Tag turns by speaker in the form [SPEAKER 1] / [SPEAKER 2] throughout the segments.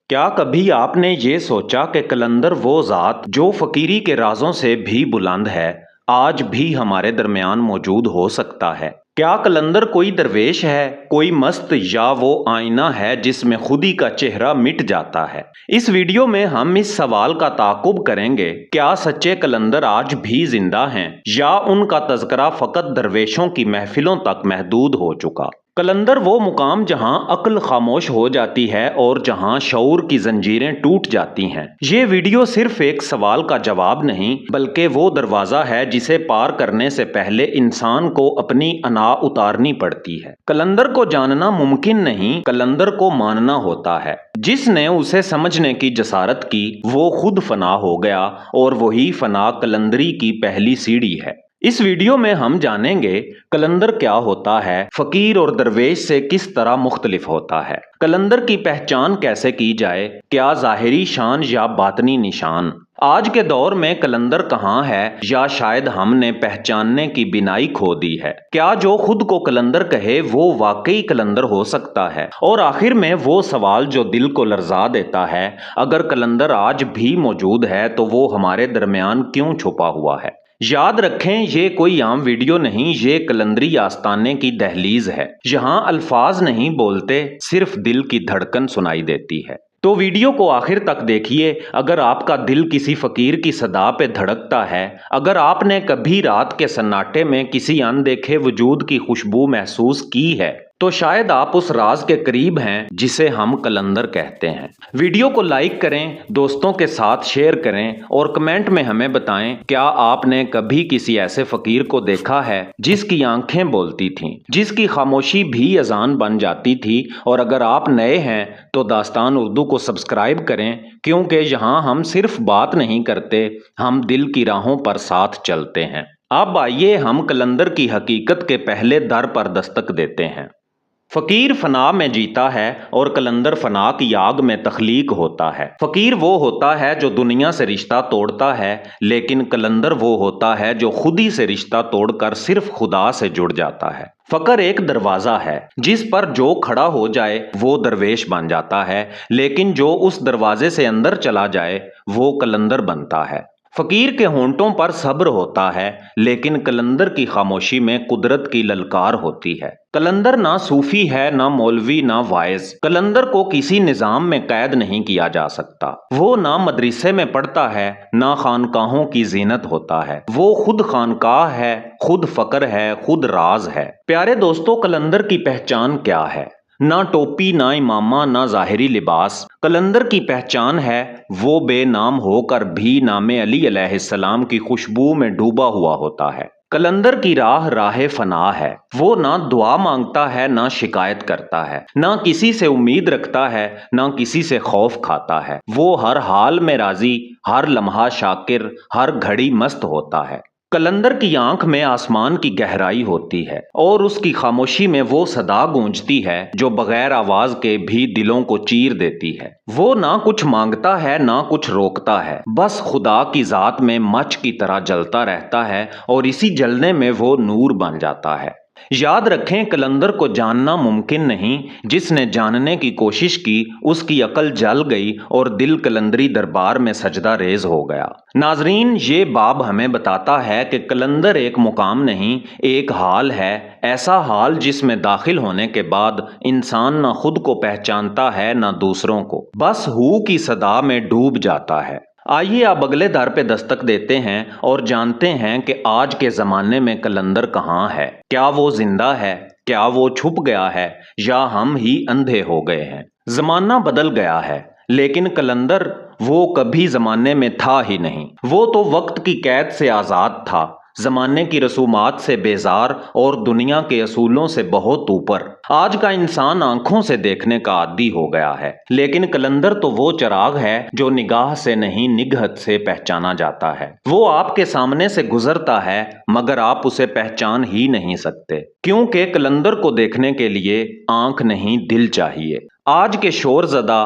[SPEAKER 1] کیا کبھی آپ نے یہ سوچا کہ کلندر وہ ذات جو فقیری کے رازوں سے بھی بلند ہے آج بھی ہمارے درمیان موجود ہو سکتا ہے؟ کیا کلندر کوئی درویش ہے، کوئی مست، یا وہ آئینہ ہے جس میں خودی کا چہرہ مٹ جاتا ہے؟ اس ویڈیو میں ہم اس سوال کا تعاقب کریں گے، کیا سچے کلندر آج بھی زندہ ہیں یا ان کا تذکرہ فقط درویشوں کی محفلوں تک محدود ہو چکا؟ کلندر وہ مقام جہاں عقل خاموش ہو جاتی ہے اور جہاں شعور کی زنجیریں ٹوٹ جاتی ہیں۔ یہ ویڈیو صرف ایک سوال کا جواب نہیں، بلکہ وہ دروازہ ہے جسے پار کرنے سے پہلے انسان کو اپنی انا اتارنی پڑتی ہے۔ کلندر کو جاننا ممکن نہیں، کلندر کو ماننا ہوتا ہے۔ جس نے اسے سمجھنے کی جسارت کی وہ خود فنا ہو گیا، اور وہی فنا کلندری کی پہلی سیڑھی ہے۔ اس ویڈیو میں ہم جانیں گے کلندر کیا ہوتا ہے، فقیر اور درویش سے کس طرح مختلف ہوتا ہے، کلندر کی پہچان کیسے کی جائے، کیا ظاہری شان یا باطنی نشان، آج کے دور میں کلندر کہاں ہے، یا شاید ہم نے پہچاننے کی بنائی کھو دی ہے، کیا جو خود کو کلندر کہے وہ واقعی کلندر ہو سکتا ہے، اور آخر میں وہ سوال جو دل کو لرزا دیتا ہے، اگر کلندر آج بھی موجود ہے تو وہ ہمارے درمیان کیوں چھپا ہوا ہے؟ یاد رکھیں، یہ کوئی عام ویڈیو نہیں، یہ کلندری آستانے کی دہلیز ہے، جہاں الفاظ نہیں بولتے، صرف دل کی دھڑکن سنائی دیتی ہے۔ تو ویڈیو کو آخر تک دیکھیے۔ اگر آپ کا دل کسی فقیر کی صدا پہ دھڑکتا ہے، اگر آپ نے کبھی رات کے سناٹے میں کسی اندیکھے وجود کی خوشبو محسوس کی ہے، تو شاید آپ اس راز کے قریب ہیں جسے ہم کلندر کہتے ہیں۔ ویڈیو کو لائک کریں، دوستوں کے ساتھ شیئر کریں، اور کمنٹ میں ہمیں بتائیں، کیا آپ نے کبھی کسی ایسے فقیر کو دیکھا ہے جس کی آنکھیں بولتی تھیں، جس کی خاموشی بھی اذان بن جاتی تھی؟ اور اگر آپ نئے ہیں تو داستان اردو کو سبسکرائب کریں، کیونکہ یہاں ہم صرف بات نہیں کرتے، ہم دل کی راہوں پر ساتھ چلتے ہیں۔ اب آئیے ہم کلندر کی حقیقت کے پہلے در پر دستک دیتے ہیں۔ فقیر فنا میں جیتا ہے اور کلندر فنا کی آگ میں تخلیق ہوتا ہے۔ فقیر وہ ہوتا ہے جو دنیا سے رشتہ توڑتا ہے، لیکن کلندر وہ ہوتا ہے جو خودی سے رشتہ توڑ کر صرف خدا سے جڑ جاتا ہے۔ فقر ایک دروازہ ہے جس پر جو کھڑا ہو جائے وہ درویش بن جاتا ہے، لیکن جو اس دروازے سے اندر چلا جائے وہ کلندر بنتا ہے۔ فقیر کے ہونٹوں پر صبر ہوتا ہے، لیکن کلندر کی خاموشی میں قدرت کی للکار ہوتی ہے۔ کلندر نہ صوفی ہے، نہ مولوی، نہ وائز۔ کلندر کو کسی نظام میں قید نہیں کیا جا سکتا۔ وہ نہ مدرسے میں پڑھتا ہے، نہ خانقاہوں کی زینت ہوتا ہے۔ وہ خود خانقاہ ہے، خود فقر ہے، خود راز ہے۔ پیارے دوستو، کلندر کی پہچان کیا ہے؟ نہ ٹوپی، نہ امامہ، نہ ظاہری لباس۔ کلندر کی پہچان ہے وہ بے نام ہو کر بھی نام علی علیہ السلام کی خوشبو میں ڈوبا ہوا ہوتا ہے۔ کلندر کی راہ راہ فنا ہے۔ وہ نہ دعا مانگتا ہے، نہ شکایت کرتا ہے، نہ کسی سے امید رکھتا ہے، نہ کسی سے خوف کھاتا ہے۔ وہ ہر حال میں راضی، ہر لمحہ شاکر، ہر گھڑی مست ہوتا ہے۔ کلندر کی آنکھ میں آسمان کی گہرائی ہوتی ہے، اور اس کی خاموشی میں وہ صدا گونجتی ہے جو بغیر آواز کے بھی دلوں کو چیر دیتی ہے۔ وہ نہ کچھ مانگتا ہے، نہ کچھ روکتا ہے، بس خدا کی ذات میں مچ کی طرح جلتا رہتا ہے، اور اسی جلنے میں وہ نور بن جاتا ہے۔ یاد رکھیں، کلندر کو جاننا ممکن نہیں، جس نے جاننے کی کوشش کی اس کی عقل جل گئی اور دل کلندری دربار میں سجدہ ریز ہو گیا۔ ناظرین، یہ باب ہمیں بتاتا ہے کہ کلندر ایک مقام نہیں، ایک حال ہے، ایسا حال جس میں داخل ہونے کے بعد انسان نہ خود کو پہچانتا ہے نہ دوسروں کو، بس ہو کی صدا میں ڈوب جاتا ہے۔ آئیے اب اگلے در پہ دستک دیتے ہیں اور جانتے ہیں کہ آج کے زمانے میں کلندر کہاں ہے، کیا وہ زندہ ہے، کیا وہ چھپ گیا ہے، یا ہم ہی اندھے ہو گئے ہیں۔ زمانہ بدل گیا ہے، لیکن کلندر وہ کبھی زمانے میں تھا ہی نہیں۔ وہ تو وقت کی قید سے آزاد تھا، زمانے کی رسومات سے بیزار، اور دنیا کے اصولوں سے بہت اوپر۔ آج کا انسان آنکھوں سے دیکھنے کا عادی ہو گیا ہے، لیکن کلندر تو وہ چراغ ہے جو نگاہ سے نہیں نگہت سے پہچانا جاتا ہے۔ وہ آپ کے سامنے سے گزرتا ہے، مگر آپ اسے پہچان ہی نہیں سکتے، کیونکہ کلندر کو دیکھنے کے لیے آنکھ نہیں دل چاہیے۔ آج کے شور زدہ،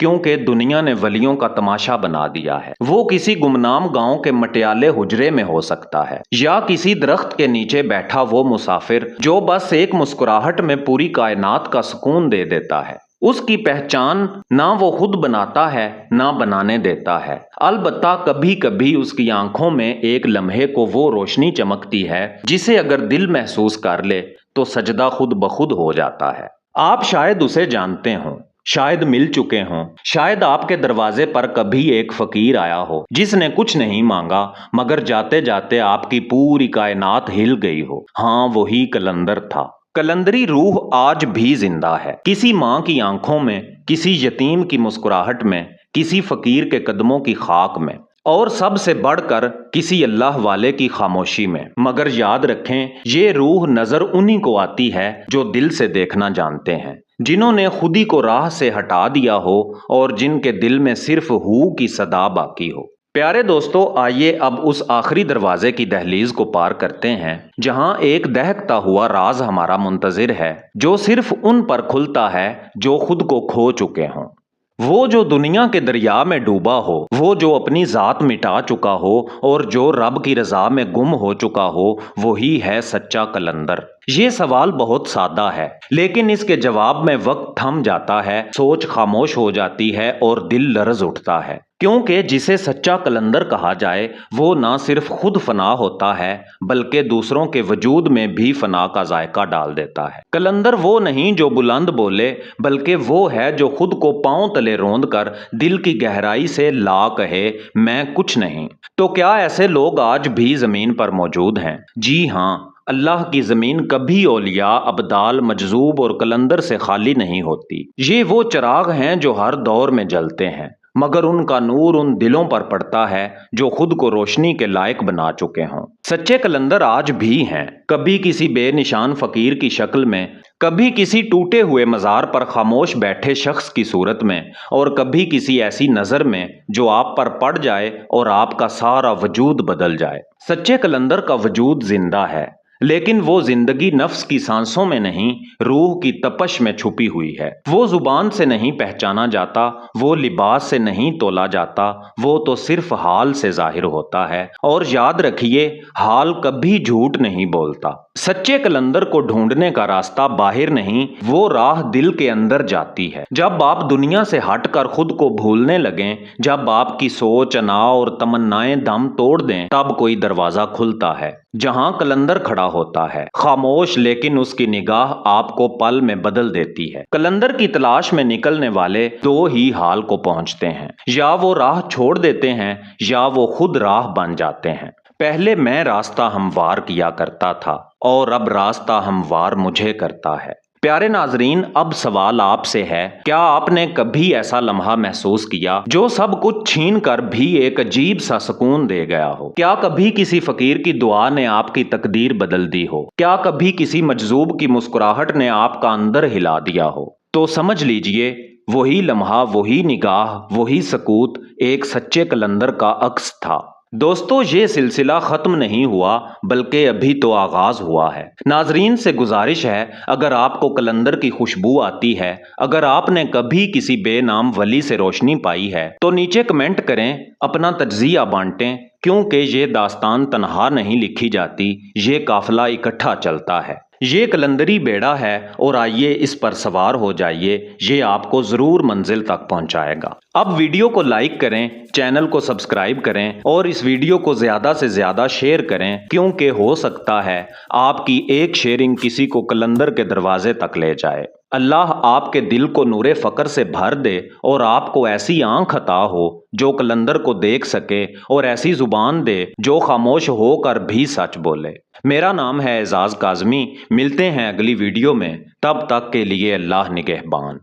[SPEAKER 1] کیونکہ دنیا نے ولیوں کا تماشا بنا دیا ہے۔ وہ کسی گمنام گاؤں کے مٹیالے حجرے میں ہو سکتا ہے یا کسی درخت کے نیچے بیٹھا وہ مسافر جو بس ایک مسکراہٹ میں پوری کائنات کا سکون دے دیتا ہے۔ اس کی پہچان نہ وہ خود بناتا ہے نہ بنانے دیتا ہے، البتہ کبھی کبھی اس کی آنکھوں میں ایک لمحے کو وہ روشنی چمکتی ہے جسے اگر دل محسوس کر لے تو سجدہ خود بخود ہو جاتا ہے۔ آپ شاید اسے جانتے ہوں، شاید مل چکے ہوں، شاید آپ کے دروازے پر کبھی ایک فقیر آیا ہو جس نے کچھ نہیں مانگا مگر جاتے جاتے آپ کی پوری کائنات ہل گئی ہو۔ ہاں، وہی قلندر تھا۔ قلندری روح آج بھی زندہ ہے، کسی ماں کی آنکھوں میں، کسی یتیم کی مسکراہٹ میں، کسی فقیر کے قدموں کی خاک میں، اور سب سے بڑھ کر کسی اللہ والے کی خاموشی میں۔ مگر یاد رکھیں، یہ روح نظر انہی کو آتی ہے جو دل سے دیکھنا جانتے ہیں، جنہوں نے خودی کو راہ سے ہٹا دیا ہو اور جن کے دل میں صرف ہو کی صدا باقی ہو۔ پیارے دوستو، آئیے اب اس آخری دروازے کی دہلیز کو پار کرتے ہیں جہاں ایک دہکتا ہوا راز ہمارا منتظر ہے، جو صرف ان پر کھلتا ہے جو خود کو کھو چکے ہوں۔ وہ جو دنیا کے دریا میں ڈوبا ہو، وہ جو اپنی ذات مٹا چکا ہو اور جو رب کی رضا میں گم ہو چکا ہو، وہی ہے سچا قلندر۔ یہ سوال بہت سادہ ہے، لیکن اس کے جواب میں وقت تھم جاتا ہے، سوچ خاموش ہو جاتی ہے اور دل لرز اٹھتا ہے، کیونکہ جسے سچا قلندر کہا جائے وہ نہ صرف خود فنا ہوتا ہے بلکہ دوسروں کے وجود میں بھی فنا کا ذائقہ ڈال دیتا ہے۔ قلندر وہ نہیں جو بلند بولے، بلکہ وہ ہے جو خود کو پاؤں تلے روند کر دل کی گہرائی سے لا کہے، میں کچھ نہیں۔ تو کیا ایسے لوگ آج بھی زمین پر موجود ہیں؟ جی ہاں، اللہ کی زمین کبھی اولیاء، ابدال، مجذوب اور قلندر سے خالی نہیں ہوتی۔ یہ وہ چراغ ہیں جو ہر دور میں جلتے ہیں، مگر ان کا نور ان دلوں پر پڑتا ہے جو خود کو روشنی کے لائق بنا چکے ہوں۔ سچے قلندر آج بھی ہیں، کبھی کسی بے نشان فقیر کی شکل میں، کبھی کسی ٹوٹے ہوئے مزار پر خاموش بیٹھے شخص کی صورت میں، اور کبھی کسی ایسی نظر میں جو آپ پر پڑ جائے اور آپ کا سارا وجود بدل جائے۔ سچے قلندر کا وجود زندہ ہے، لیکن وہ زندگی نفس کی سانسوں میں نہیں، روح کی تپش میں چھپی ہوئی ہے۔ وہ زبان سے نہیں پہچانا جاتا، وہ لباس سے نہیں تولا جاتا، وہ تو صرف حال سے ظاہر ہوتا ہے، اور یاد رکھیے، حال کبھی جھوٹ نہیں بولتا۔ سچے قلندر کو ڈھونڈنے کا راستہ باہر نہیں، وہ راہ دل کے اندر جاتی ہے۔ جب آپ دنیا سے ہٹ کر خود کو بھولنے لگیں، جب آپ کی سوچ، انا اور تمنائیں دم توڑ دیں، تب کوئی دروازہ کھلتا ہے جہاں قلندر کھڑا ہوتا ہے، خاموش، لیکن اس کی نگاہ آپ کو پل میں بدل دیتی ہے۔ قلندر کی تلاش میں نکلنے والے دو ہی حال کو پہنچتے ہیں، یا وہ راہ چھوڑ دیتے ہیں یا وہ خود راہ بن جاتے ہیں۔ پہلے میں راستہ ہموار کیا کرتا تھا اور اب راستہ ہموار مجھے کرتا ہے۔ پیارے ناظرین، اب سوال آپ سے ہے، کیا آپ نے کبھی ایسا لمحہ محسوس کیا جو سب کچھ چھین کر بھی ایک عجیب سا سکون دے گیا ہو؟ کیا کبھی کسی فقیر کی دعا نے آپ کی تقدیر بدل دی ہو؟ کیا کبھی کسی مجذوب کی مسکراہٹ نے آپ کا اندر ہلا دیا ہو؟ تو سمجھ لیجئے، وہی لمحہ، وہی نگاہ، وہی سکوت ایک سچے قلندر کا عکس تھا۔ دوستو، یہ سلسلہ ختم نہیں ہوا بلکہ ابھی تو آغاز ہوا ہے۔ ناظرین سے گزارش ہے، اگر آپ کو قلندر کی خوشبو آتی ہے، اگر آپ نے کبھی کسی بے نام ولی سے روشنی پائی ہے، تو نیچے کمنٹ کریں، اپنا تجزیہ بانٹیں، کیونکہ یہ داستان تنہا نہیں لکھی جاتی، یہ قافلہ اکٹھا چلتا ہے۔ یہ قلندری بیڑا ہے اور آئیے اس پر سوار ہو جائیے، یہ آپ کو ضرور منزل تک پہنچائے گا۔ اب ویڈیو کو لائک کریں، چینل کو سبسکرائب کریں اور اس ویڈیو کو زیادہ سے زیادہ شیئر کریں، کیونکہ ہو سکتا ہے آپ کی ایک شیئرنگ کسی کو قلندر کے دروازے تک لے جائے۔ اللہ آپ کے دل کو نور فقر سے بھر دے اور آپ کو ایسی آنکھ عطا ہو جو قلندر کو دیکھ سکے، اور ایسی زبان دے جو خاموش ہو کر بھی سچ بولے۔ میرا نام ہے اعزاز کاظمی، ملتے ہیں اگلی ویڈیو میں، تب تک کے لیے اللہ نگہبان۔